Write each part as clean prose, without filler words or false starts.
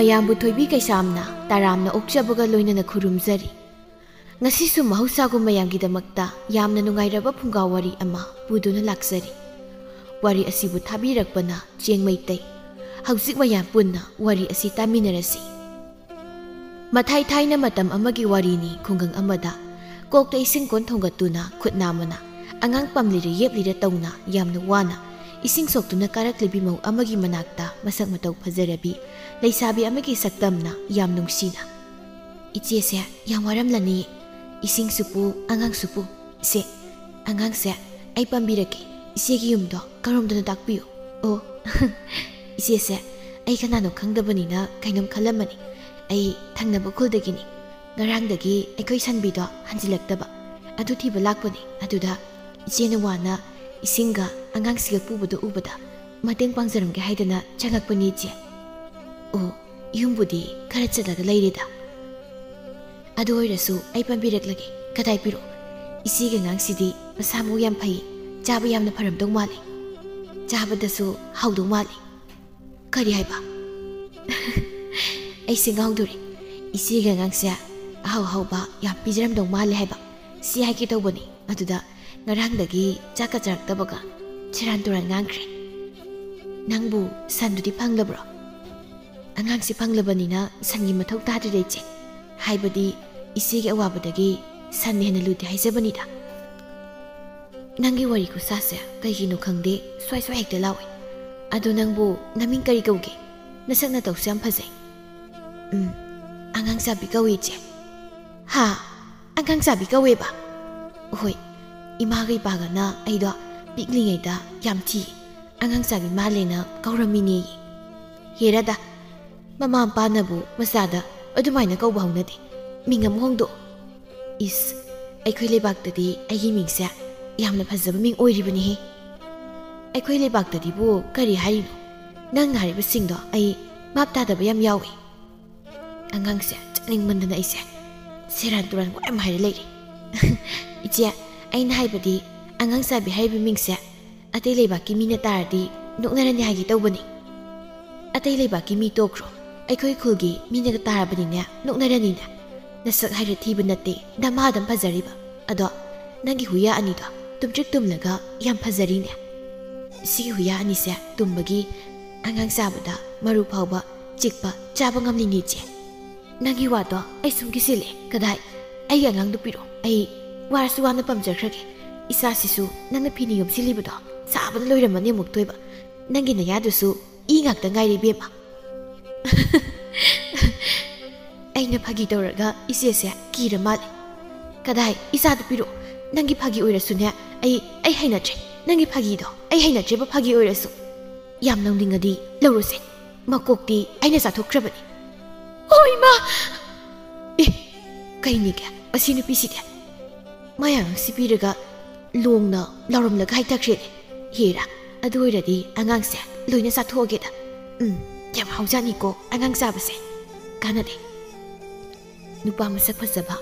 mayambu thoibi kaisamna taramna okjabaga loinana khurumjari ngasisu mahausagu mayamgidamakta yamna nungairaba phunga wari ama puduna laksari wari asibu thabirakpana chengmaitai hauzik mayam punna wari asi taminarasi mathai thaina matam amagi warini khungang amada kokta ising kon thongatuna khutnamana angang pamlire yeplire tawna yamna wana ising soktuna karaklibi mau amagi manakta masak matau phajarabi leisabi amagi saktamna yam nungsina iche se yam waramlani ising supu angang supu se angang se ai pambirake ise gi yumdo karomdana takpiyo o ise se ai kanano khangdabanina kainam khalamani ai thangnaba khuldigini ngarangdagi aikoi sanbido hanjilaktaba adu thiba lakpani aduda ichena wana isinga angang siga pubudo ubada mateng pangjaramge haidana changakpani che o yumbudi khara chadaga leirida adu oirasu ai pambiraklagi kadai piro isiga ngangsidi masamu yam phai chaba yamna pharamdong mali chabadasu haudong mali kari haiba ai singa hauduri isiga ngangsia ahau hauba yam pijaramdong mali haiba si haiki tawbani aduda ngarangdagi chaka charaktabaga chiran turan ngangkre nangbu sandudi panglabro angangsi panglabanina sangi mathau tadre che haibadi isige awabadagi sanne hena lute haijabanida nangi wari ku sase kaigino khangde swai swai hekte lawi adu nangbu naming kari kauge nasakna tawsam phajai angang sabi kawi che ha angang sabi kawe ba hoi ima gai baga na aido piklingai da yamthi angang sabi malena kauramini herada mama panabu masada adumaina kauba haunade mingam hongdo is aikhoi lebaktadi aigi mingsa yamna phajaba ming oiribani he aikhoi lebaktadi bu kari harino nang hariba singdo ai mapta da bayam yawi angang se ning mandana ise seran turan ko am haire leiri iche aina haibadi angang sabi haibi mingse atei lebaki mina taradi noknarani hagi tawbani atei lebaki mi tokro aikhoi khulgi mina ga tarabani ne noknarani ne nasak haire thiba natte damadam phajariba ado nangi huya ani do tumtrik tumlaga yam phajari ne sigi huya ani se tumbagi angang sabada maru phawba chikpa chaba ngamli ni che nangi wado ai sumgi sile kadai ai angang du piro ai warasu wana pamjarkhage isa sisu nangna phini yom silibado sabada loiramani muktoiba nangi na yadusu I ngakta ngairi bema aina phagi tawraga ise se kira male kadai isa du piro nangi phagi oirasu ne ai haina tre nangi phagi do ai haina tre ba phagi oirasu yam nangdingadi lawrose makokti aina sathokrabani oi ma kaini ga asinu piside mayang sipiraga longna lawramlaga haitakre hera adoiradi angangse loina sathogeda yam haujani ko angang sabase kanade nupa masak phajaba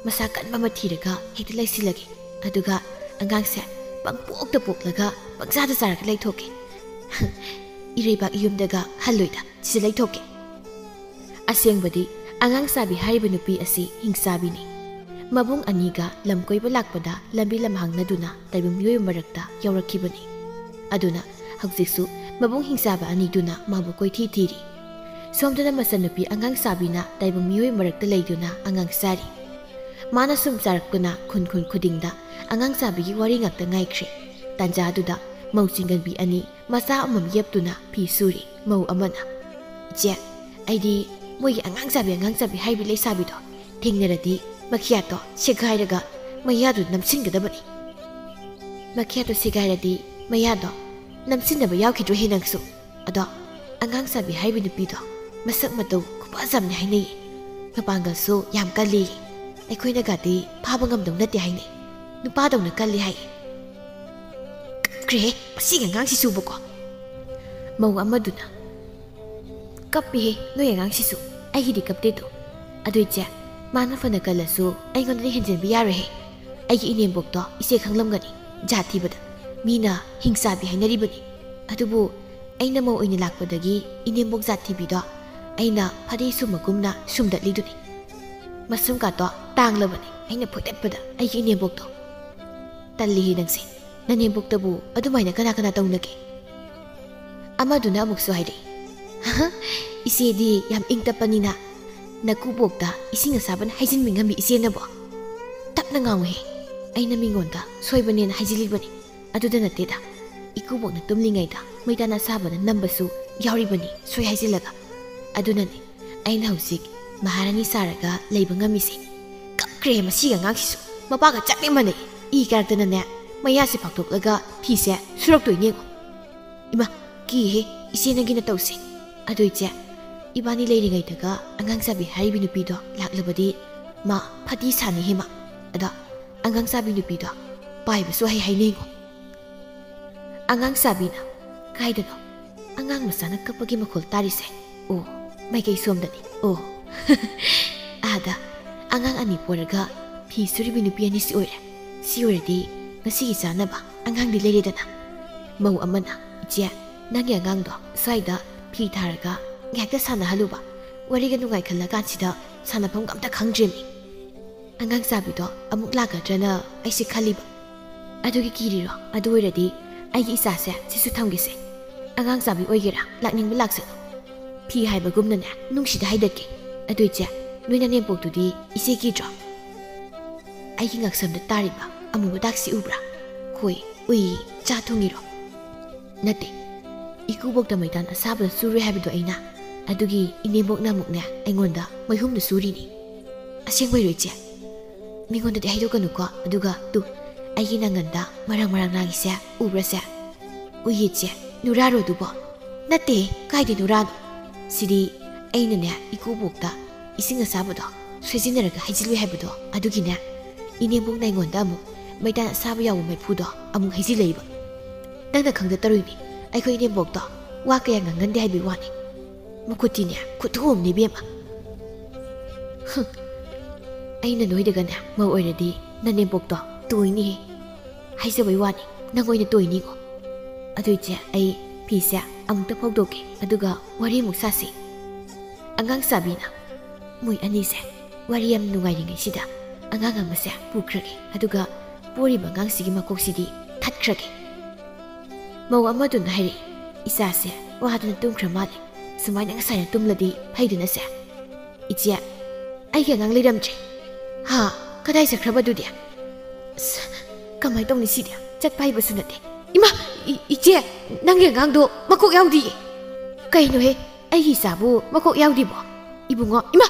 masakan mama thiraga hekta laisilage aduga angangse pangpokta poklaga pangzada saraka laithoke ireibak yumdaga halloida si laithoke asengbadi angang sabi hariba nupi asi hingsabini mabung aniga lamkoiba lakpada lambi lamhangnaduna taibum yoy marakta yawrakhibani aduna hawjiksu mabung hingsaba aniduna mabu koithi thiri somdana masanupi angang sabina taibum yoy marakta leiduna angang sari mana sum charakpuna khun khudingda angang sabigi wari ngakta ngaikre tanja aduda mauchinganbi ani masa amam yeptuna phi suri mau amana je aidi moigi angang sabi haibi leisabi do thingneradi makhiato sigairaga mayadu namsingadabani makhiato sigairadi mayado namsinaba yaukidro hinangsu ado angang sabi haibi nupi do masak matau khupazamne hainai mapangalsu yam kalli aikhoina gadi phaba ngamdong nate hainai nupa dongna kalli hai kre pasiga ngang sisu boko mau amaduna kapi noy ngang sisu aigidi kapte to aduiche mana fana kalasu aigonda henjen biyare he aigi inembok to ise khanglamgani jati bada mina hingsa bi hainari bani adubu aina mo oina lakpadagi inembok jati bi do ꯑꯩꯅ ꯐꯗꯤ ꯁꯨꯝꯃꯒꯨꯝꯅ ꯁꯨꯝꯗꯠꯂꯤꯗꯨꯅꯤ ꯃꯁꯨꯝ ꯀꯥꯇꯣ ꯇꯥꯡꯂꯕꯅꯤ ꯑꯩꯅ ꯐꯣꯏꯗꯠꯄꯗ ꯑꯩꯒꯤ ꯏꯅꯦꯝꯕꯣꯛꯇꯣ ꯇꯜꯂꯤꯍꯦ ꯅꯪꯁꯦ ꯅꯅꯦꯝꯕꯣꯛꯇꯕꯨ ꯑꯗꯨꯃꯥꯏꯅ ꯀꯅꯥ ꯀꯅꯥ ꯇꯧꯅꯒꯦ ꯑꯃꯗꯨꯅ ꯑꯃꯨꯛꯁꯨ ꯍꯥꯏꯔꯛꯏ ꯏꯆꯦꯗꯤ ꯌꯥꯝ ꯏꯪ ꯇꯞꯄꯅꯤꯅ ꯅꯀꯨꯕꯣꯛꯇ ꯏꯁꯤꯡ ꯑꯁꯥꯕꯅ ꯍꯩꯖꯤꯟꯕ ꯉꯝꯃꯤ ꯏꯆꯦꯅꯕꯣ ꯇꯞꯅ ꯉꯥꯡꯉꯨꯍꯦ ꯑꯩꯅ ꯃꯤꯉꯣꯟꯗ ꯁꯣꯏꯕꯅꯦꯅ ꯍꯥꯏꯖꯤꯜꯂꯤꯕꯅꯤ ꯑꯗꯨꯗ ꯅꯠꯇꯦꯗ ꯏꯀꯨꯕꯣꯛꯅ ꯇꯨꯝꯂꯤꯉꯩꯗ ꯃꯩꯇꯥꯟ ꯑꯁꯥꯕꯅ ꯅꯝꯕꯁꯨ ꯌꯥꯎꯔꯤꯕꯅꯤ ꯁꯣꯏ ꯍꯥꯏꯖꯤꯜꯂꯒ ꯑꯗꯨꯅꯅꯦ ꯑꯩꯅ ꯍꯧꯖꯤꯛ ꯃꯍꯥꯔꯥꯅꯤ ꯁꯥꯔꯒ ꯂꯩꯕ ꯉꯝꯃꯤꯁꯦ ꯀꯞꯈ꯭ꯔꯦ ꯃꯁꯤꯒ ꯑꯉꯥꯡꯁꯤꯁꯨ ꯃꯄꯥꯒ ꯆꯞ ꯃꯥꯟꯅꯩ ꯏ ꯀꯥꯔꯛꯇꯅꯅꯦ ꯃꯌꯥꯁꯦ ꯐꯥꯛꯇꯣꯛꯂꯒ ꯐꯤꯁꯦ ꯁꯨꯔꯛꯇꯣꯏꯅꯦꯉꯣ ꯏꯃꯥ ꯀꯤꯍꯦ ꯏꯆꯦ ꯅꯪꯒꯤꯅ ꯇꯧꯁꯦ ꯑꯗꯨ ꯏꯆꯦ 이반이 레이링아이다가 안강사비 하리비 누피도 락르버디 마 파디 사니 해마 아다 안강사비 누피도 바이브수 하이하이네고 안강사비나 가이드노 안강 마사나 kapagi makol tarise o may kay somdani o ada angang ani poraga pi suribi nupi ani si ore di ngasi sana ba angang di lere dana mau amana je nangi angang do saida pi tharaga ngakta sana haluba wari ga nungai khalla kan sida sana pham gamta khangjemi angang sabi do amuk laga jana ai si khaliba adugi kiriro adu oredi ai gi isa se sisu thamgise angang sabi oigera lakning lakse pi haiba gumna ne nungsida haidake adui che noina nem poktu di ise ki dro ai gi ngaksam da tariba amu badak si ubra khoi ui cha thungiro nate ikubok da maidan asaba suri habido aina adugi inebok na mukne aingonda maihum na suri ni aseng bai roiche mingonda de haido kanu ko aduga tu ai gi nanganda marang nagi se ubra se uyi che nuraro dubo nate kaide nurano sidi aina ne ikubokta isinga sabodo swejinaraga haijilu habido adugi ne inebok na aingonda mu maidan asaba yawo mai phudo amu haijilaiba nangda khangda tarui ꯑꯩꯈꯣꯏ ꯏꯅꯦꯝꯕꯣꯛꯇꯣ ꯋꯥ ꯀꯌꯥ ꯉꯥꯡꯒꯟꯗꯦ ꯍꯥꯏꯕꯒꯤ ꯋꯥꯅꯤ ꯃꯈꯨꯠꯇꯤꯅꯦ ꯈꯨꯊꯣꯝꯅꯤ ꯏꯕꯦꯝꯃ ꯑꯩꯅ ꯅꯣꯏꯗꯒꯅꯦ ꯃꯧ ꯑꯣꯏꯔꯗꯤ ꯅꯅꯦꯝꯕꯣꯛꯇꯣ ꯇꯣꯏꯅꯤꯍꯦ ꯍꯥꯏꯖꯕꯩ ꯋꯥꯅꯤ ꯅꯪ ꯑꯣꯏꯅ ꯇꯣꯏꯅꯤꯀꯣ ꯑꯗꯨ ꯏꯆꯦ ꯑꯩ ꯐꯤꯁꯦ ꯑꯃꯨꯛꯇ ꯐꯧꯗꯣꯛꯀꯦ ꯑꯗꯨꯒ ꯋꯥꯔꯤ ꯑꯃꯨꯛ ꯁꯥꯁꯤ ꯑꯉꯥꯡ ꯁꯥꯕꯤꯅ ꯃꯣꯏ ꯑꯅꯤꯁꯦ ꯋꯥꯔꯤ ꯌꯥꯝ ꯅꯨꯡꯉꯥꯏꯔꯤꯉꯩꯁꯤꯗ ꯑꯉꯥꯡ ꯑꯃꯁꯦ ꯄꯨꯈ꯭ꯔꯒꯦ ꯑꯗꯨꯒ ꯄꯣꯔꯤꯕ ꯑꯉꯥꯡꯁꯤꯒꯤ ꯃꯀꯣꯛꯁꯤꯗꯤ ꯊꯠꯈ꯭ꯔꯒꯦ mau amaduna hari isa se waduna tumkhra male sumaina ngasai tumladi phaiduna se ichia ai ga ngang liramche ha kadai sakhra du dia kamai tong ni si dia chat pai basu nate ima ichia nang ga ngang do makok yaudi kai no he ai hi sabu makok yaudi bo ibungo ima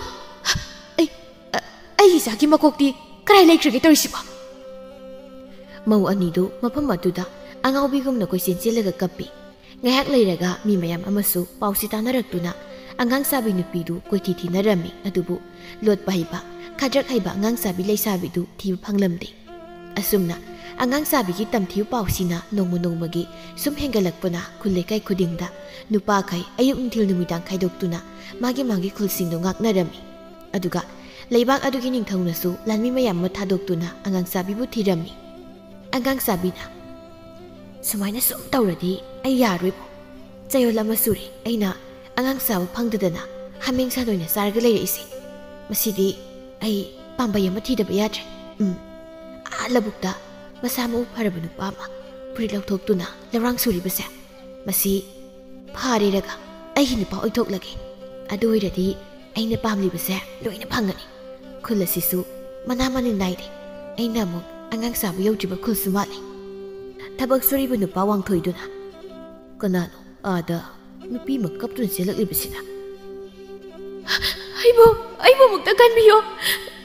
ai hi sa ki makok ti karai laikhre ge torisi bo mau ani do mafam atuda angawbigumna koisin chilaga kappi ngahak leiraga mi mayam amasu pausi tanaraktuna angang sabi nupidu koiti thinarami adubu lot pahiba khadrak haiba angang sabi leisabi du thiba phanglamde asumna angang sabi gi tamthiu pausina nongmagi sum hengalakpana khullekai khudingda nupa khai ayuk nthil numidang khaidoktuna magi khulsing do ngaknarami aduga leibak adugi ningthaunasu lanmi mayam ma thadoktuna angang sabi bu thirami angang sabina sumaina sum tawradi ai yaroibo chayol ama suri aina angang sabu phangdadana hameng sa doina sarga leire isi masidi ai pambay ama thidaba yadre alabukta masama upharaba nupa ma puri lauthokuna lawrang suri base masi phare raga ai nupa oithoklage adu oiradi aina pamli base loina phangani khulasisu manamani naide aina mu angang sabu yaujiba khulsu mali tabak suribu nupa wangthoiduna kanano ada nupi makaptun selakibasina aibo mukta ganbiyo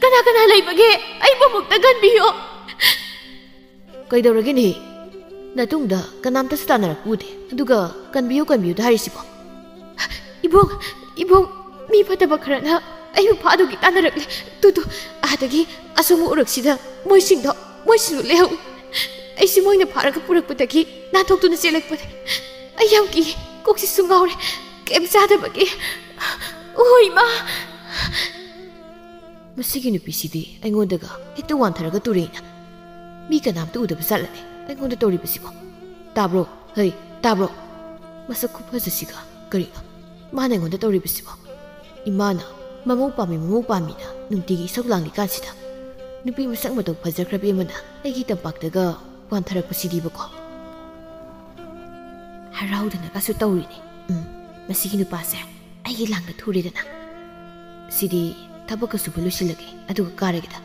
kana leibage aibo mukta ganbiyo kaidawrage ne natungda kanamta stanarakude aduga ganbiyo da harisibo ibong mi fataba kharana aibu phadugi tanarakle tutu adagi asumu uraksida moisinu lehu ai si moina pharaga purakpatagi nathoktuna selakpade ai yam ki koksi sungaure kem sadabagi oi ma masigi nupisidi aingondaga hekta wantharaga tureina mi kanamta udaba salane aingonda toribasibo tabro hey tabro masak khupajasiga karino mana aingonda toribasibo Imana mamau pami na nungtigi isok langli kansida nupi masak matok fajakrabi amana aigi tampaktaga wantharakpasidi bako haraudana kasu tawrini masigi nupase aigi langna thuridana sidi tabaka subu lusilage aduga karagida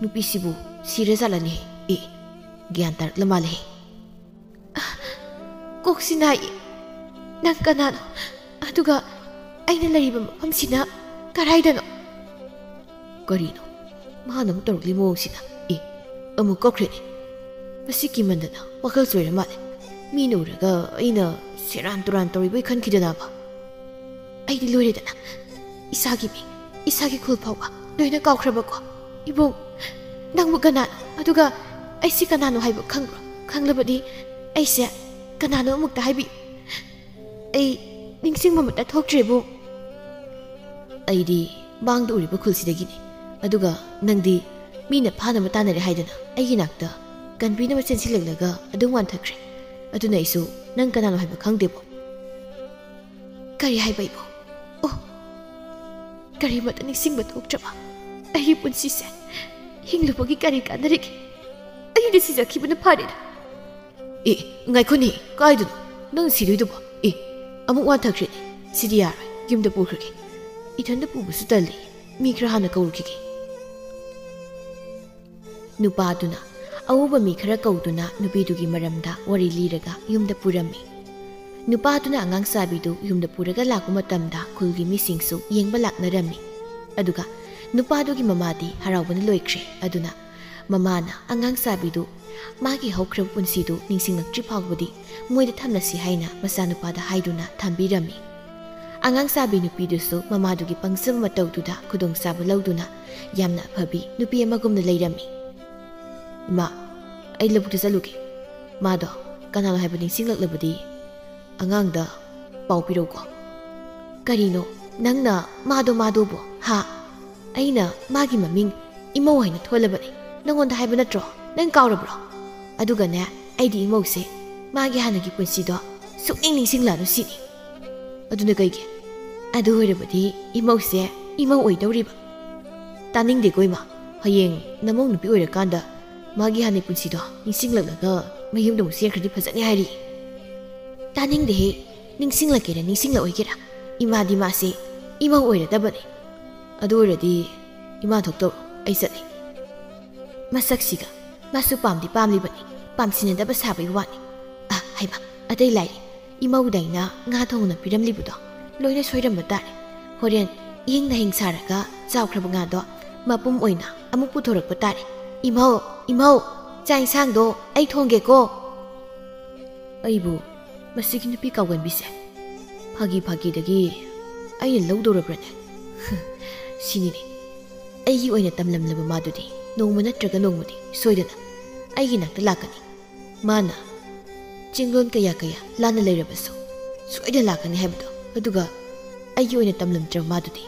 nupi sibu sirezalani gyan tarakla male koksinai nang kanano aduga aina lariba mafamsina karaidano karino mana mu tarukli mongsina amu kokreni masiki mandana wakal soira male mina uraga aina seran turan toribai khankidana ba aidi loiredana isagi khul phawa loina kawkhraba ko ibong nangbu kanano aduga aisi kanano haiba khangro khanglabadi aise kanano amukta haibi ai ningsing mamata thoktrebo aidi bangda uriba khulsidagini aduga nangdi mina phana matana re haidana aigi nakta kanbina ma chensilaglaga adung wan thakre aduna isu nang kanano haiba khangdebo kari haiba ibo kari mata ningsing ba thoktraba ai punsi se hinglubagi kari kanariki ai de sijakibuna pharida ngai khuni kaidu nang siruidubo amuk wan thakre sidi yar yumda pukhre ithanda pubusu tali mi khra hana kawrkiki nupa aduna awuba mi khara kawduna nupidugi maramda wari liraga yumda purami nupa aduna angang sabidu yumda puraga lakku matamda khulgi misingsu yengba laknarami aduga nupa adugi mamadi haraubana loikre aduna mamana angang sabidu magi hokra punsidu ningsinglaktri phawbadi moida thamnasi haina masa nupada haiduna thambirami angang sabi nupidusu mamadugi pangsam mataududa khudong sabu lauduna yamna phabi nupi amagumna leirami ima ai labukta zaluki mado kanalo haibani singlak angangda paupiro ko karino nangna mado bo ha aina magi maming imau haina tholabani nangonda haiba natro nang kawrabro aduga ne aidi imause magi hanagi punsido sukning ningsinglanu sini aduna kaigi adu hoirabadi imause imau oidawriba taningde koima hayeng namong nupi oirakanda magi hani punsido ningsinglaglaga mayumda musekhradi phajani hairi taningde he ningsinglakera ningsingla oigera imadi mase imau oiradabani adu oiradi ima thokto aisani masaksiga masu pamlibani pamsinadaba sabai wani haiba adai lai imau daina nga thongna piramlibudo loina soiramba tare horen yingna hingsaraga chawkhraba nga do mapum oina amuk puthorakpa tare imau chai sang do ai thongge ko aibu masigi nupi kawgan bise phagi dagi ai lawdorobrane sinini ai oina tamlamlaba madudi nongma natraga nongmudi soidana ai nakta lakani mana chinglon kaya lana leirabaso soida lakani habdo aduga aigi oina tamlamtra madudi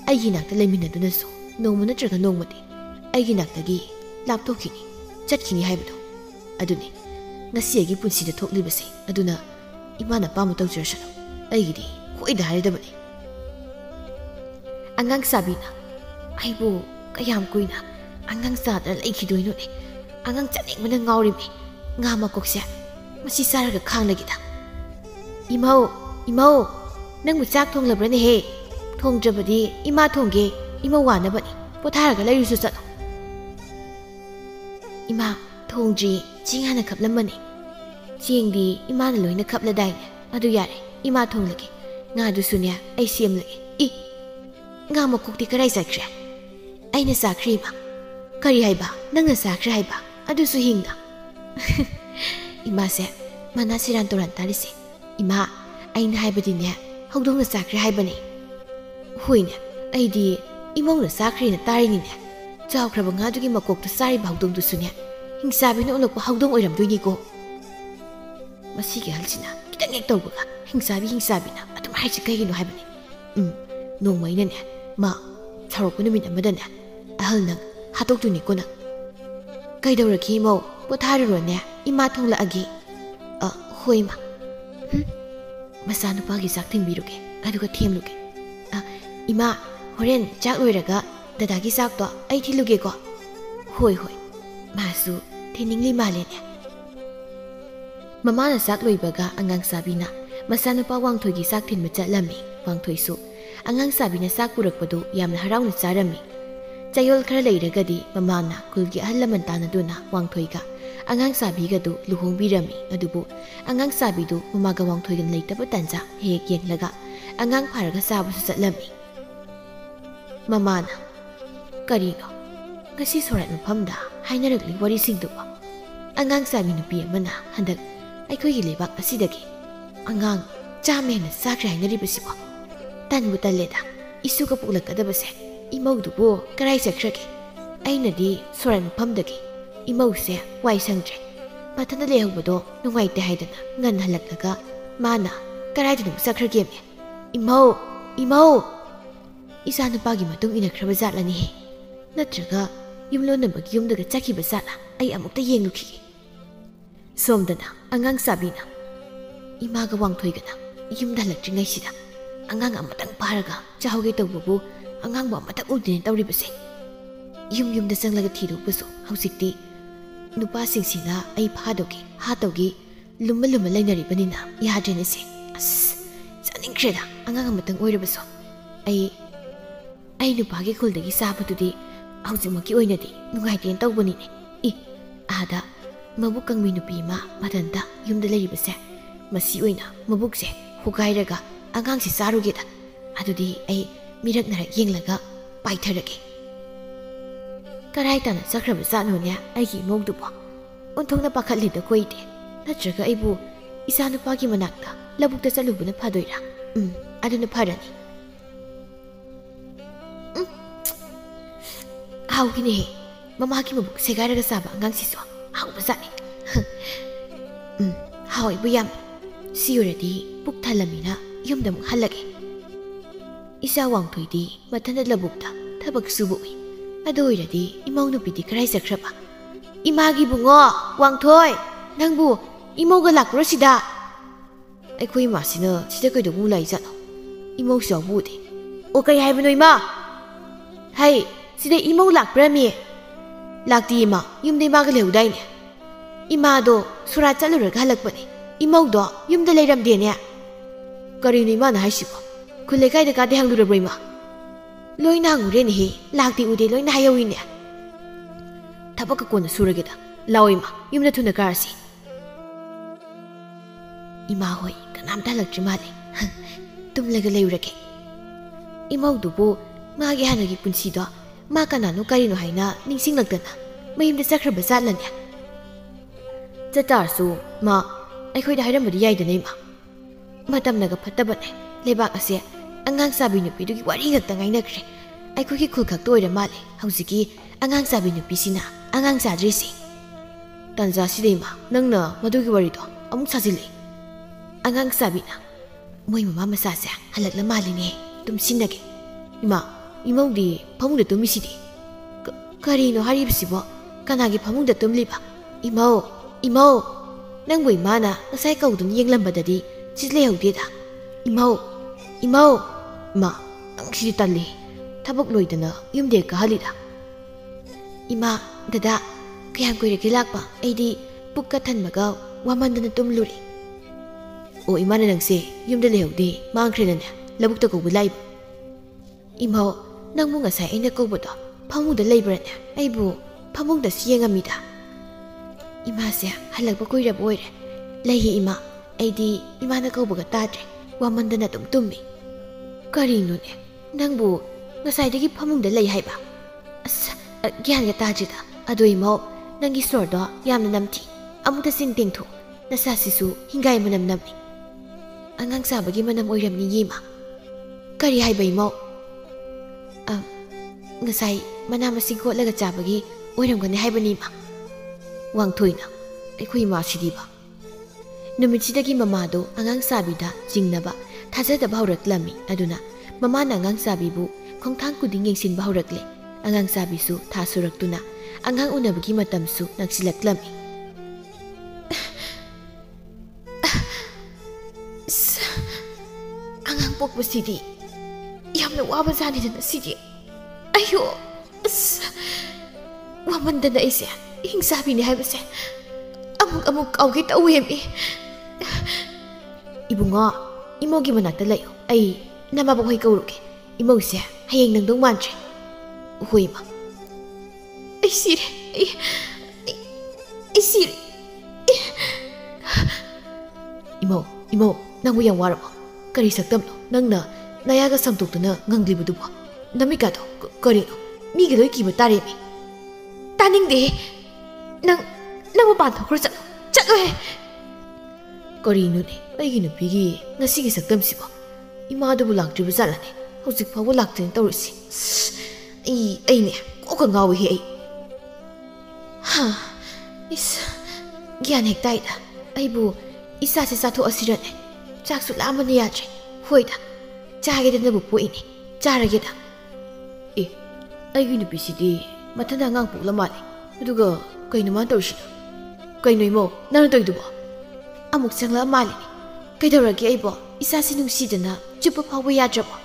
aigi nakta leminaduna so nongma natraga nongmadi aigi naktagi laptokini chatkini habdo aduni ngasi aigi punsida thoklibase aduna imana pamu tawjurasano aigidi khoida haridabani angang sabina aibu kayam kuina angang sadra laikhidoino ne angang chanengmana ngawrimi ngama kokse masi saraga khanglagida imau nang chak thonglabrane he thongjabadi ima thongge ima wanabani potharaga lairusu chalo ima thongji jinghana khaplamani jingdi imana loina khapladaine adu yare ima thonglage nga du sunya ai semlage nga makukti karai sakre aina sakri ma kari haiba nangna sakre haiba adu su hingna ima se mana siran toran tarise ima aina haibadine hawdongna sakre haibani huine aidi imongna sakre na tarini ne chawkraba ngadugi makokta sari bawdong du sunya hingsabina olokpa hawdong oiramdoini ko masigi halsina kitang ek tawbaga hingsabina adum haisi kaigino haibani nongmaina ne ma tharokpa numit amadane ahal nang hatokduni ko nang kaidawraki mo potharurone ima thongla agi hoima masanu pagi sak thingbiruge aduga themluge Ima, horen chak loiraga dadagi sakto ai thiluge ko. Hoi hoi. Masu thiningli malene. Mama na sak loibaga angang sabina masanupa wangthoi gi sak thin ma chatlami. Wangthoi su angang sabina sak purakpadu yamna harauna charami. Chayol khara leiragadi mamana kulgi ahlaman tanaduna wangthoi ga angang sabiga du luhongbirami adubu angang sabidu mamaga wangthoi gan leitaba tanza hek yenglaga angang pharaga sabusu chatlami. Mamana karino ngasi sorat mafamda hainaragli wari singduba angang sabi nupi amana handak ꯑꯩꯈꯣꯏꯒꯤ ꯂꯩꯕꯥꯛ ꯑꯁꯤꯗꯒꯤ ꯑꯉꯥꯡ ꯆꯥꯝꯃ ꯍꯦꯟꯅ ꯆꯥꯈ꯭ꯔꯦ ꯍꯥꯏꯅꯔꯤꯕꯁꯤꯕꯣ ꯇꯟꯕꯨ ꯇꯜꯂꯦꯗ ꯏꯁꯨꯒ ꯄꯣꯛꯂꯛꯀꯗꯕꯁꯦ ꯏꯃꯧꯗꯨꯕꯨ ꯀꯔꯥꯏ ꯆꯠꯈ꯭ꯔꯒꯦ ꯑꯩꯅꯗꯤ ꯁꯣꯔꯥꯠ ꯃꯐꯝꯗꯒꯤ ꯏꯃꯧꯁꯦ ꯋꯥꯏ ꯁꯪꯗ꯭ꯔꯦ ꯃꯊꯟꯇ ꯂꯩꯍꯧꯕꯗꯣ ꯅꯨꯡꯉꯥꯏꯇꯦ ꯍꯥꯏꯗꯅ ꯉꯟꯅ ꯍꯜꯂꯛꯂꯒ ꯃꯥꯅ ꯀꯔꯥꯏꯗꯅꯣ ꯆꯠꯈ꯭ꯔꯒꯦꯃꯦ ꯏꯃꯧ ꯏꯃꯧ ꯏꯆꯥꯅꯨꯄꯥꯒꯤ ꯃꯇꯨꯡ ꯏꯟꯅꯈ꯭ꯔꯕ ꯖꯥꯠꯂꯅꯤꯍꯦ ꯅꯠꯇ꯭ꯔꯒ ꯌꯨꯝꯂꯣꯟꯅꯕꯒꯤ ꯌꯨꯝꯗꯒ ꯆꯠꯈꯤꯕ ꯖꯥꯠꯂ ꯑꯩ ꯑꯃꯨꯛꯇ ꯌꯦꯡꯂꯨꯈꯤꯒꯦ ꯁꯣꯝꯗꯅ ꯑꯉꯥꯡ ꯁꯥꯕꯤꯅ ꯏꯃꯥꯒ ꯋꯥꯡꯊꯣꯏꯒꯅ ꯌꯨꯝꯗ ꯍꯜꯂꯛꯇ꯭ꯔꯤꯉꯩꯁꯤꯗ ꯑꯉꯥꯡ ꯑꯃꯇꯪ ꯐꯥꯔꯒ ꯆꯥꯍꯧꯒꯦ ꯇꯧꯕꯕꯨ ꯑꯉꯥꯡꯕꯨ ꯑꯃꯇꯪ ꯎꯗꯦꯅ ꯇꯧꯔꯤꯕꯁꯦ ꯌꯨꯝꯗ ꯆꯪꯂꯒ ꯊꯤꯗꯣꯛꯄꯁꯨ ꯍꯧꯖꯤꯛꯇꯤ ꯅꯨꯄꯥꯁꯤꯡꯁꯤꯅ ꯑꯩ ꯐꯥꯗꯧꯒꯤ ꯍꯥꯠꯇꯧꯒꯤ ꯂꯨꯝꯃ ꯂꯩꯅꯔꯤꯕꯅꯤꯅ ꯌꯥꯗ꯭ꯔꯦꯅꯦ ꯁꯦ ꯑꯁ ꯆꯥꯅꯤꯡꯈ꯭ꯔꯦꯗ ꯑꯉꯥꯡ ꯑꯃꯇꯪ ꯑꯣꯏꯔꯕꯁꯨ ꯑꯩ ꯅꯨꯄꯥꯒꯤ ꯈꯨꯜꯗꯒꯤ ꯆꯥꯕꯗꯨꯗꯤ ꯍꯧꯖꯤꯛꯃꯛꯀꯤ ꯑꯣꯏꯅꯗꯤ ꯅꯨꯡꯉꯥꯏꯇꯦꯅ ꯇꯧꯕꯅꯤꯅꯦ ꯑꯥꯗ ꯃꯕꯨꯛ ꯀꯪꯕꯤ ꯅꯨꯄꯤ ꯑꯃ ꯃꯊꯟꯇ ꯌꯨꯝꯗ ꯂꯩꯔꯤꯕꯁꯦ ꯃꯁꯤ ꯑꯣꯏꯅ ꯃꯕꯨꯛꯁꯦ ꯍꯨꯒꯥꯏꯔꯒ ꯑꯉꯥꯡꯁꯦ ꯆꯥꯔꯨꯒꯦꯗ ꯑꯗꯨꯗꯤ ꯑꯩ ꯃꯤꯔꯛꯅꯔꯛ ꯌꯦꯡꯂꯒ ꯄꯥꯏꯊꯔꯒꯦ ꯀꯔꯥꯏ ꯇꯥꯅ ꯆꯠꯈ꯭ꯔꯕ ꯖꯥꯠꯅꯣꯅꯦ ꯑꯩꯒꯤ ꯏꯃꯧꯗꯨꯕꯣ ꯑꯣꯟꯊꯣꯛꯅ ꯄꯥꯈꯠꯂꯤꯗ ꯀꯣꯏꯗꯦ ꯅꯠꯇ꯭ꯔꯒ ꯑꯩꯕꯨ ꯏꯆꯥꯅꯨꯄꯥꯒꯤ ꯃꯅꯥꯛꯇ ꯂꯧꯕꯨꯛꯇ ꯆꯠꯂꯨꯕꯅ ꯐꯗꯣꯏꯔꯥ ꯑꯗꯨꯅ ꯐꯔꯅꯤ ꯍꯥꯎꯈꯤꯅꯦꯍꯦ ꯃꯃꯥꯒꯤ ꯃꯕꯨꯛ ꯁꯦꯒꯥꯏꯔꯒ ꯆꯥꯕ ꯑꯉꯥꯡꯁꯤꯁꯨ ꯍꯥꯎꯕꯖꯥꯠꯅꯤ ꯍꯥꯎꯏꯕꯨ ꯌꯥꯝ ꯁꯤ ꯑꯣꯏꯔꯗꯤ ꯄꯨꯛ ꯊꯜꯂꯝꯃꯤꯅ ꯌꯨꯝꯗ ꯑꯃꯨꯛ ꯍꯜꯂꯒꯦ ꯏꯆꯥ ꯋꯥꯡꯊꯣꯏꯗꯤ ꯃꯊꯟꯇ ꯂꯧꯕꯨꯛꯇ ꯊꯕꯛ ꯁꯨꯕ ꯎꯏ ꯑꯗꯨ ꯑꯣꯏꯔꯗꯤ ꯏꯃꯧ ꯅꯨꯄꯤꯗꯤ ꯀꯔꯥꯏ ꯆꯠꯈ꯭ꯔꯕ ꯏꯃꯥꯒꯤ ꯕꯨꯡꯉꯣ ꯋꯥꯡꯊꯣꯏ ꯅꯪꯕꯨ ꯏꯃꯧꯒ ꯂꯥꯛꯄ꯭ꯔꯣ ꯁꯤꯗ ꯑꯩꯈꯣꯏ ꯏꯃꯥꯁꯤꯅ ꯁꯤꯗ ꯀꯩꯗꯧꯕ ꯂꯥꯛꯏꯖꯥꯠꯅꯣ ꯏꯃꯧꯁꯨ ꯌꯥꯎꯕ ꯎꯗꯦ ꯑꯣ ꯀꯔꯤ ꯍꯥꯏꯕꯅꯣ ꯏꯃꯥ ꯍꯩ ꯁꯤꯗ ꯏꯃꯧ ꯂꯥꯛꯄ꯭ꯔꯃꯤ ꯂꯥꯛꯇꯤ ꯏꯃꯥ ꯌꯨꯝꯗ ꯏꯃꯥꯒ ꯂꯩꯍꯧꯗꯥꯏꯅꯦ ꯏꯃꯥꯗꯣ ꯁꯣꯔꯥꯠ ꯆꯠꯂꯨꯔꯒ ꯍꯜꯂꯛꯄꯅꯦ ꯏꯃꯧꯗꯣ ꯌꯨꯝꯗ ꯂꯩꯔꯝꯗꯦꯅꯦ ꯀꯔꯤꯅꯣ ꯏꯃꯥꯅ ꯍꯥꯏꯁꯤꯕꯣ ꯈꯨꯜ ꯂꯩꯀꯥꯏꯗ ꯀꯥꯗꯦ ꯍꯪꯂꯨꯔꯕ꯭ꯔꯣ ꯏꯃꯥ ꯂꯣꯏꯅ ꯍꯪꯉꯨꯔꯦꯅꯦꯍꯦ ꯂꯥꯛꯇꯤ ꯎꯗꯦ ꯂꯣꯏꯅ ꯍꯥꯏꯍꯧꯏꯅꯦ ꯊꯕꯛꯀ ꯀꯣꯟꯅ ꯁꯨꯔꯒꯦꯗ ꯂꯥꯛꯑꯣ ꯏꯃꯥ ꯌꯨꯝꯗ ꯊꯨꯅ ꯀꯥꯔꯁꯤ ꯏꯃꯥ ꯍꯣꯏ ꯀꯅꯥꯝꯇ ꯍꯜꯂꯛꯇ꯭ꯔꯤ ꯃꯥꯜꯂꯦ ꯇꯨꯝꯂꯒ ꯂꯩꯔꯨꯔꯒꯦ ꯏꯃꯧꯗꯨꯕꯨ ꯃꯥꯒꯤ ꯍꯥꯟꯅꯒꯤ ꯄꯨꯟꯁꯤꯗꯣ ꯃꯥ ꯀꯅꯥꯅꯣ ꯀꯔꯤꯅꯣ ꯍꯥꯏꯅ ꯅꯤꯡꯁꯤꯡꯂꯛꯇꯅ ꯃꯌꯨꯝꯗ ꯆꯠꯈ꯭ꯔꯕ ꯖꯥꯠꯂꯅꯦ ꯆꯠꯇꯥꯔꯁꯨ ꯃꯥ ꯑꯩꯈꯣꯏꯗ ꯍꯥꯏꯔꯝꯕꯗꯤ ꯌꯥꯏꯗꯅ ꯏꯃꯥ ꯃꯇꯝꯅꯒ ꯐꯠꯇꯕꯅꯦ ꯂꯩꯕꯥꯛ ꯑꯁꯦ ꯑꯉꯥꯡ ꯆꯥꯕꯤ ꯅꯨꯄꯤꯗꯨꯒꯤ ꯋꯥꯔꯤ ꯉꯛꯇ ꯉꯥꯏꯅꯈ꯭ꯔꯦ ꯑꯩꯈꯣꯏꯒꯤ ꯈꯨꯜ ꯈꯛꯇ ꯑꯣꯏꯔ ꯃꯥꯜꯂꯦ ꯍꯧꯖꯤꯛꯀꯤ ꯑꯉꯥꯡ ꯆꯥꯕꯤ ꯅꯨꯄꯤꯁꯤꯅ ꯑꯉꯥꯡ ꯆꯥꯗ꯭ꯔꯤꯁꯤ ꯇꯟꯖꯥꯁꯤꯗ ꯏꯃꯥ ꯅꯪꯅ ꯃꯗꯨꯒꯤ ꯋꯥꯔꯤꯗꯣ ꯑꯃꯨꯛ ꯁꯥꯖꯤꯜꯂꯛꯏ ꯑꯉꯥꯡ ꯆꯥꯕꯤꯅ ꯃꯣꯏ ꯃꯃꯥ ꯃꯆꯥꯁꯦ ꯍꯜꯂꯛꯂ ꯃꯥꯜꯂꯤꯅꯦ ꯇꯨꯝꯁꯤꯟꯅꯒꯦ ꯏꯃꯥ ꯏꯃꯧꯗꯤ ꯐꯃꯨꯡꯗ ꯇꯨꯝꯃꯤꯁꯤꯗꯤ ꯀꯔꯤꯅꯣ ꯍꯥꯏꯔꯤꯕꯁꯤꯕꯣ ꯀꯅꯥꯒꯤ ꯐꯃꯨꯡꯗ ꯇꯨꯝꯂꯤꯕ ꯏꯃꯧ ꯅꯪꯕꯨ ꯏꯃꯥꯅ ꯉꯁꯥꯏ ꯀꯧꯗꯨꯅ ꯌꯦꯡꯂꯝꯕꯗꯗꯤ ꯁꯤ ꯂꯩꯍꯧꯗꯦꯗ ꯏꯃꯧ ꯏꯃꯥ ꯅꯪ ꯁꯤꯗꯤ ꯇꯜꯂꯤ ꯊꯕꯛ ꯂꯣꯏꯗꯅ ꯌꯨꯝꯗ ꯀꯥꯍꯜꯂꯤꯗ ꯏꯃꯥ ꯗꯗꯥ ꯀꯌꯥꯝ ꯀꯨꯏꯔꯒꯦ ꯂꯥꯛꯄ ꯑꯩꯗꯤ ꯄꯨꯛꯀ ꯊꯟꯕꯒ ꯋꯥꯃꯟꯗꯅ ꯇꯨꯝꯂꯨꯔꯤ ꯑꯣ ꯏꯃꯥꯅ ꯅꯪꯁꯦ ꯌꯨꯝꯗ ꯂꯩꯍꯧꯗꯦ ꯃꯥꯡꯈ꯭ꯔꯦꯅꯅꯦ ꯂꯧꯕꯨꯛꯇ ꯀꯧꯕ ꯂꯥꯛꯏꯕ ꯏꯃꯧ ꯅꯪꯕꯨ ꯉꯁꯥꯏ ꯑꯩꯅ ꯀꯧꯕꯗꯣ ꯐꯃꯨꯡꯗ ꯂꯩꯕ꯭ꯔꯅꯦ ꯑꯩꯕꯨ ꯐꯃꯨꯡꯗꯁꯨ ꯌꯦꯡꯉꯝꯃꯤꯗ ꯏꯃꯥꯁꯦ ꯍꯜꯂꯛꯄ ꯀꯨꯏꯔꯕ ꯑꯣꯏꯔꯦ ꯂꯩꯌꯦ ꯏꯃꯥ ꯑꯩꯗꯤ ꯏꯃꯥꯅ ꯀꯧꯕꯒ ꯇꯥꯗ꯭ꯔꯦ ꯋꯥꯃꯟꯗꯅ ꯑꯗꯨꯝ ꯇꯨꯝꯃꯤ ꯀꯔꯤꯅꯣꯅꯦ ꯅꯪꯕꯨ ꯉꯁꯥꯏꯗꯒꯤ ꯐꯃꯨꯡꯗ ꯂꯩ ꯍꯥꯏꯕ ꯑꯁ ꯒ꯭ꯌꯥꯟꯒ ꯇꯥꯗ꯭ꯔꯤꯗ ꯑꯗꯣ ꯏꯃꯧ ꯅꯪꯒꯤ ꯁꯣꯔꯗꯣ ꯌꯥꯝꯅ ꯅꯝꯊꯤ ꯑꯃꯨꯛꯇ ꯆꯤꯟ ꯇꯦꯡꯊꯣꯛ ꯅꯁꯥꯁꯤꯁꯨ ꯍꯤꯡꯒꯥꯏ ꯃꯅꯝ ꯅꯝꯃꯤ ꯑꯉꯥꯡ ꯆꯥꯕꯒꯤ ꯃꯅꯝ ꯑꯣꯏꯔꯝꯅꯤ ꯏꯃꯥ ꯀꯔꯤ ꯍꯥꯏꯕ ꯏꯃꯧ ngасai mana masing ko laga chabagi oiram gane haibani ma wangthoina aikhoi ma sidiba numitsidagi mama do angang sabida jingnaba thajada bhaurak-lami aduna mama na angang sabibu khongthang kuding yengsin bhaurak-le angang sabisu thasurak-tuna angang unabagi matamsu naksilak-lami angang pokbasidi yamna waba zanidana sidi ayo wamandana aise hingsabi ni haibase amuk kauge tawemi ibunga imogi manakta layo ai namaba hoi kauruke imose hayeng nangdong mantre hoima ai sire ai sire imo nangbu yang warabo kari saktamno nangna nayaga samtuktuna nganglibudubo namikado karino miga loi kiba taremi taningde nang mapan thokro chalo he karino ne aigi nupigi ngasigi saktamsibo imadubu laktribu zalane hojik fawo laktin tawrisi ai ne koka ngawi he ai ha is gyan hek taida aibu isa se satho asirane chaksu lamani yatre hoida chage de nabu poini charage da aigi nupisidi mathana ngang pukla mali aduga kaino man tawsi kaino imo nang toidubo amuk changla mali kaidorage aibo isa se nungsidana chupa phawa yadrabo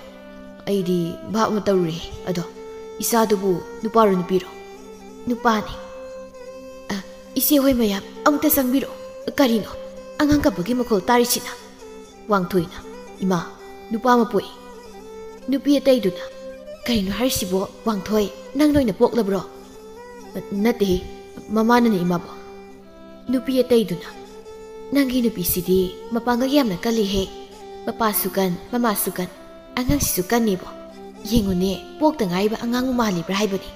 aidi bha ma tawri ado isa dubu nuparu nupiro nupani ise hoi mayam amta sangbiro karino angang kapagi makol tarisina wangthoina ima nupa ma poi nupi ataiduna karino harsibo wangthoi nang noina poklabro nate mamana ni imabo nupi ataiduna nangi nupi sidi mapanga yamna kali he papa sukan mama sukan angang sisukan nibo yengone pokta ngaiba angang umali bra haibani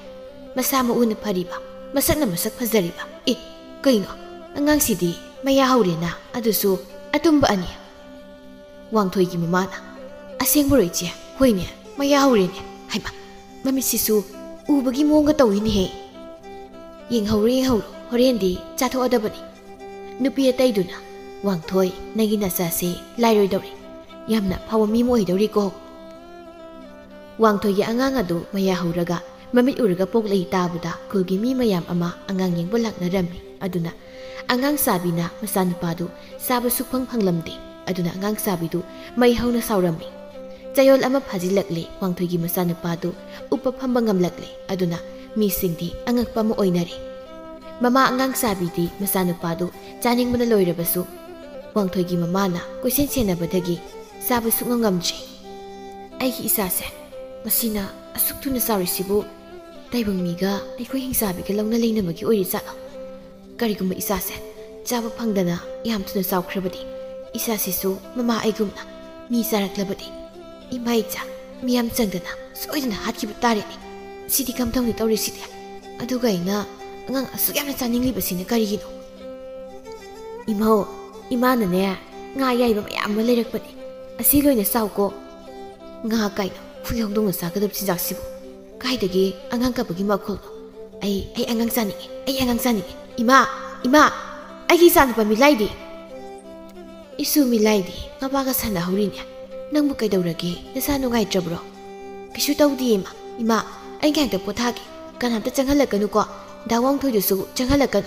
masama una phariba masakna masak phajariba kaino angang sidi maya haurena adusu atumba ani wangthoi gi mamana aseng boroi hoine maya haurene haiba mami sisu ubagi monga tawini he yeng hauri hauro horendi chatho adabani nupi ataiduna wangthoi nagi nasa se lairoi dori yamna phawa mi moi dori ko wangthoi gi angang adu maya hauraga mamit uraga poklei tabuda kulgi mi mayam ama angang yengbo lakna rami aduna angang sabina masanupadu sabu sukphang phanglamde aduna angang sabidu mai hauna saurami chayol ama phajilakle wangthoigi masanupadu upa phamba ngamlakle aduna mi singdi angakpa mo oinare mama angang sabidi masanupadu chaning mana loirabasu wangthoigi mamana koisen senabadagi sabu sukngamjri aigi isase masina asuktuna sarisibu taibang miga aikoi hingsabiga launa leinamagi oiri chatlo karigumba isase chaba phangdana yam thuna saukrabadi isasisu mama aigumna mi saraklabadi imaicha miyam changdana soidana hatkiba tareni sidi kamthangni tawri sidi aduga ina angang asu yamna chaninglibasina karigino imana ne nga yaiba mayam ma leirakpani asi loina sauko nga kaino phuyongdongna sagadab chijaksibu kaidagi angang kapagi makholno ai angang chaningi ima aigi sanpa milaidi isu milaidi ngabaga sana hurine nangbu kaidawrage nasa nugai trabro kisu tawdi ima ai ngangta pothagi kanamta changhalakanu ko dawang thoidusu changhalakanu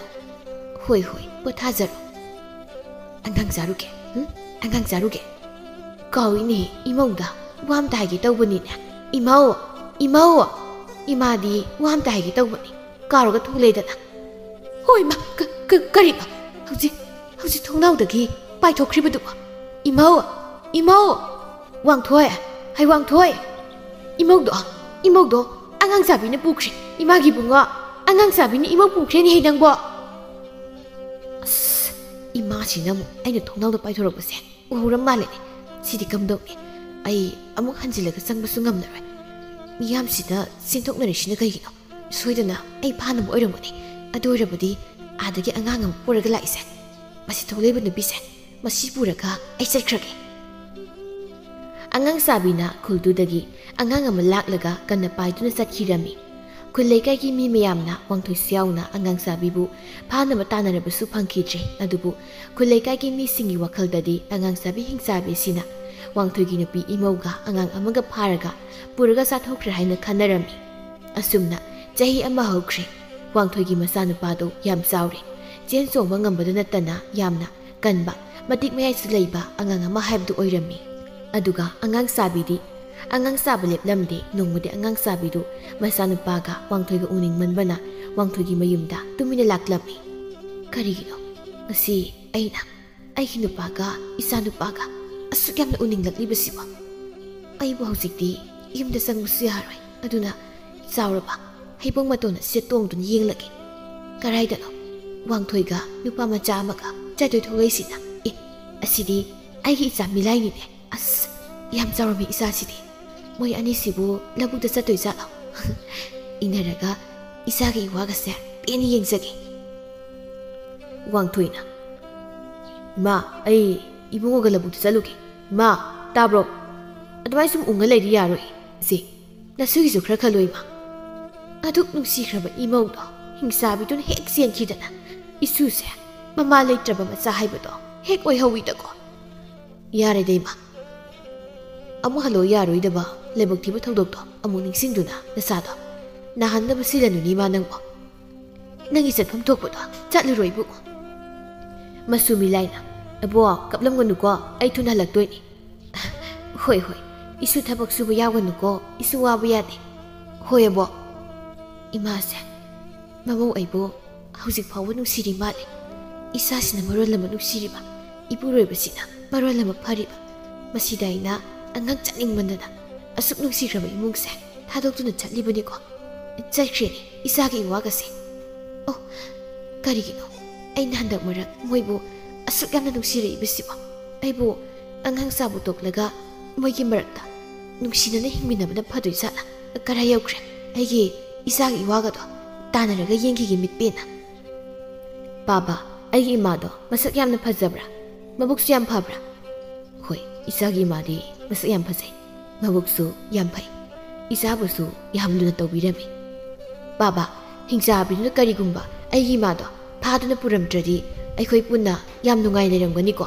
hoi pothajaro angang jaruge kawini imongda wam taigi tawbani ne imao imadi wam taigi tawbani karoga thuledana hoi ma karino hauji thongnawdagi paithokhribadu imao wangthoi imogdo angang sabine pukri imagi bunga angang sabine imog pukre ni hedangbo ima sinamu aina thongnawda paithorabase uhuram male sidi kamdoni ai amuk hanjilaga changbasu ngamnaroi miyam sida sintoknarisina kaigino soidana ai phanam oiramani adoirabadi adagi angang am puraga laise masi tholeba nubise masi puraga ai chakhrage angang sabina khuldu-dagi angang ama laklaga kanna paiduna chakhirami khulleikai gi mi mayamna wangthoi siauna angang sabibu phanama tanarabasu phangkhidre adubu khulleikai gi mi singi wakhaldadi angang sabi hingsabi sina wangthoi gi nupi imauga angang amaga pharaga puraga sathokre haina khanarami asumna chahi ama hokre wangthoi gi masanupado yam saure chen chongba ngambada natana yamna kanba matik mayai su leiba angang ama haibdu oirami aduga angang sabidi Angang sabi leplamdi nungmudi angang sabi du masanupaga Wangthoy ga uning manbana Wangthoy gi mayumda tumina laklami. Karigino ngasi aina ay hinupaga isanupaga asuk yamna uning laklibasiba. Ay bu hausikti yumda sangmusu yaroy aduna sauraba haibong matona setongdun yenglagi. Karaidano Wangthoy ga nupa macha amaga chatoy thogaisina asidi aigi icha milaini ne as yam saurami isa sidi moi ani sibu labuk da chatoy jalo inaraga isa gi waga se peni yengzagi. Wangthoy na ma ai ibungo ga labuk da chaluge ma tabro adwai sum unga leidi yaroi ze nasugi su khra khaloi ma aduk nusi khraba imongdo hingsa bidun hek sian khidana isu se mama leitraba macha haibado hek oi hawi da ko yare dei ma amu halo yaroi da ba lebuk thiba thodok to amu ningsing duna nasado nahan da basilanu ni ma nang bo nangi satpham thokbo do chatlu roi bu masumi laina abo kaplam gonu ko ai thuna laktoi ni hoi hoi isu thabak subu yawanu ko isu wa bu yade hoi abo ima se mamu aibo hauzik phawa nusiri male isa sina marol lama nusiri ba ipuroi basina marol lama phariba masida ina angang chaning mandana asuk nusikraba imungse thadok tuna chatli ko chaikhre isa gi waga se oh karigino ai nandak marak moibo asuk yamna nusiri ibisiba aibo angang sabu toklaga moigi marakta nungsinana hingminabana phadoi sala kara yaukre aigi isa gi waga do tanaraga yengi gi mitpena. Baba aigi imado masak yamna phajabra mabuksu yam phabra hoi isagi imadi masak yam phajai mabuksu yam phai isabusu yamluna tawbirami. Baba hingsa biduna karigumba aigi imado phaduna puramtradi aikhoi punna yam nungai leramgani ko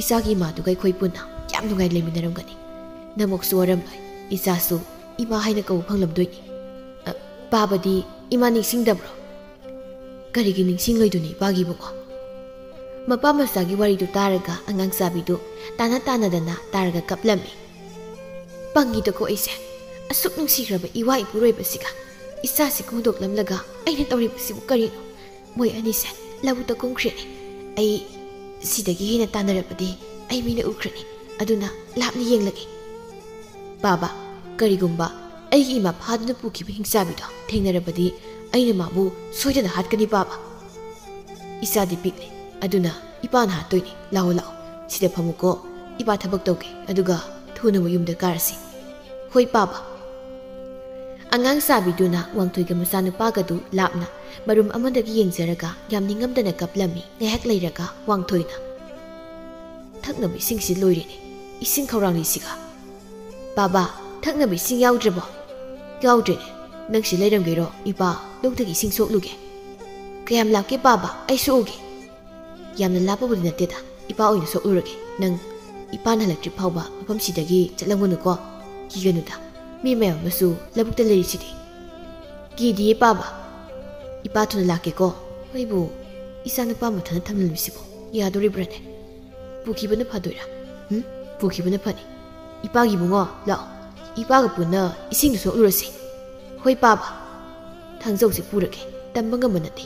isagi imado gai khoi punna yam nungai leminaramgani namoksu waramloi isasu ima haina kaw phanglamdoini. Baba di ima ningsing dabro karigi ningsing loiduni bagi buko mapa masagi wari du taraga angang sabi du tana dana taraga kaplami pangi to ko ise asuk nungsigraba iwa ipuroi basiga isa si kudok lamlaga aina tawri basibu karino moi anise labu ta kongkhre ai sidagi hina tanarabadi ai mina ukrani aduna lapni yenglagi. Baba karigumba aigi ima phaduna pukiba hingsabi do thengnarabadi aina mabu soidana hatkani baba isa di pikle aduna ipa na hatoini lao sida phamuko ipa thabak tawke aduga thuna mu yumda karasi. Hoi baba angang sabi duna Wangthoy ga masanu pagadu lapna marum amadagi yengjaraga yamningamdana kaplami ngehak leiraga Wangthoy na thaknabi singsi loirini ising khawrangli siga. Baba thaknabi sing yaudrebo yaudre nangsi leiramgero ipa lungtagi sing sokluge kayam lapke baba ai soge yamna lapabudi nateda ipa oina soklurage nang ipa na electric phawba mafam sidagi chatlamgunu ko kiganuda mi mayam masu labukta leri sidi gidi baba ipa thuna lake ko hoibu isa nupa mathana thamlalmisibo yadori brane pukibana phadoira pukibana phani ipa gi bungo lao ipa ga puna ising soklurasi. Hoi baba thangzau si purake tambanga manati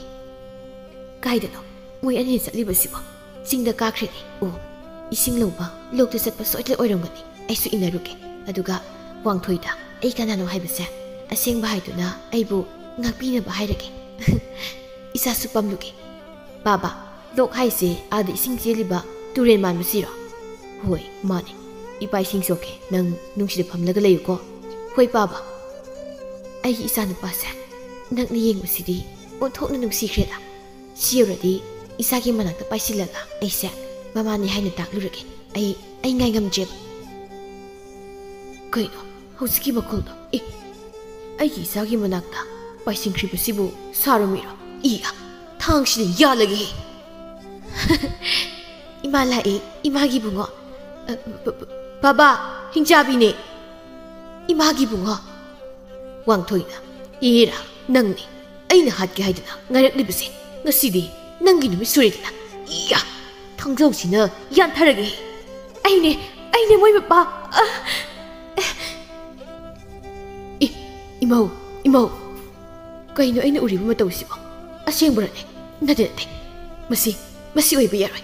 kaidano moi ani chatlibasibo singda kakhre o ising loba lokta satpa soitle oiramgani aisu inaruke aduga Wangthoy da ai kanano haibase aseng bahaiduna aibu ngakpina bahairake isa supamluke. Baba lok haise ada ising jeliba turen man masiro hoi mane ipai sing soke nang nungsida phamlaga layuko. Hoi baba aigi isa nupase nakni yengmasidi onthokna nungsikreda siuradi isagi manakta paisilaga aise mamani haina taklurage ai ngai ngamjeba kaino hosiki bakoldo aigi isagi manakta paisingkribasibu sarumiro iya thangshide yalagi imala imagi bungo baba hingjabi ne imagi bungo. Wangthoy na ira nangni aina hatke haidana ngaraklibase ngasidi nangi numi suridana iya thangzau sina yan tharage aine moi ba Imau, imau. Kaino aina uriba matawsibo. Asengburane. Nade nade. Masi oiba yaroi.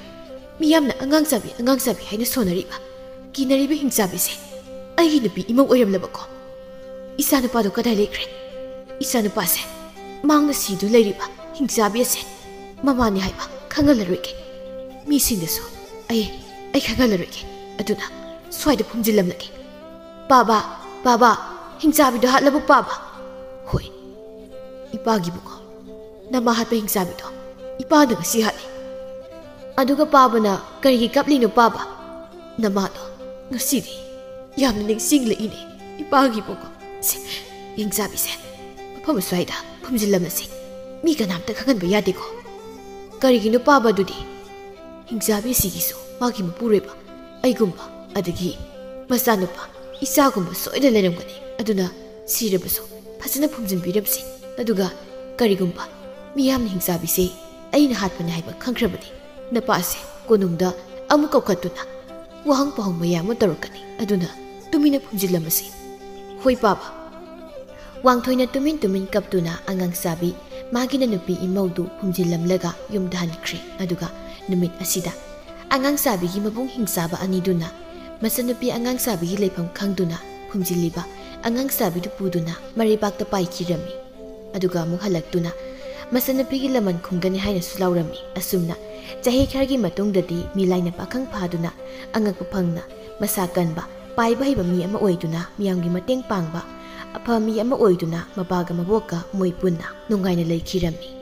Miyamna angang sabi haina sonariba. Kinariba hingsabi se. Aigi nupi imau oiramlabako. Isa nupado kadai lekre. Isa nupase. Mangna sidu leiriba. Hingsabi ase. Mamani haiba. Kangalaruike. Mi singdaso. Ai kangalaruike. Aduna. Swaida phumjilamlaki. Baba. Hingsabi do hatlabu baba. Hoi. Ipagi buko. Nama hatpa hingsabi do. Ipa na ngasi hatli. Aduga baba na karigi kaplino baba. Nama do. Ngasidi. Yamna ningsingla ini. Ipagi buko. Se. Hingsabi se. Mapama swaida. Phumjilamasi. Mi kanamta kanganba yade ko. Karigi no baba dudi. Hingsabi sigiso. Magi mapureba. Aigumba. Adagi. Masanupa. Isagumba soida leramgani. Aduna sirabaso. Fasana phumjinbirabsi. Aduga karigumba. Miyamna hingsabi se. Aina hatpana haiba khangkrabani. Napase konungda amu kaukatuna. Wahang pahong mayam tarakani. Aduna tumina phumjilamasi. Hoi baba. Wangthoina tumin kaptuna angang sabi. Magina nupi imaudu phumjilamlaga yumdahankre. Aduga numit asida. Angang sabi gi mabung hingsaba aniduna. Masanupi angang sabi gi lepham khangduna phumjiliba. Angang sabi du puduna maribakta paikirami. Aduga amuk halaktuna. Masanupi gi laman khunggani haina sulaurami. Asumna chahi khargi matungdadi milaina pakhang phaduna angak phangna masa kanba paiba hiba mi ama oiduna miyamgi mateng pangba apha mi ama oiduna mabaga maboka moi punna nungaina leikirami.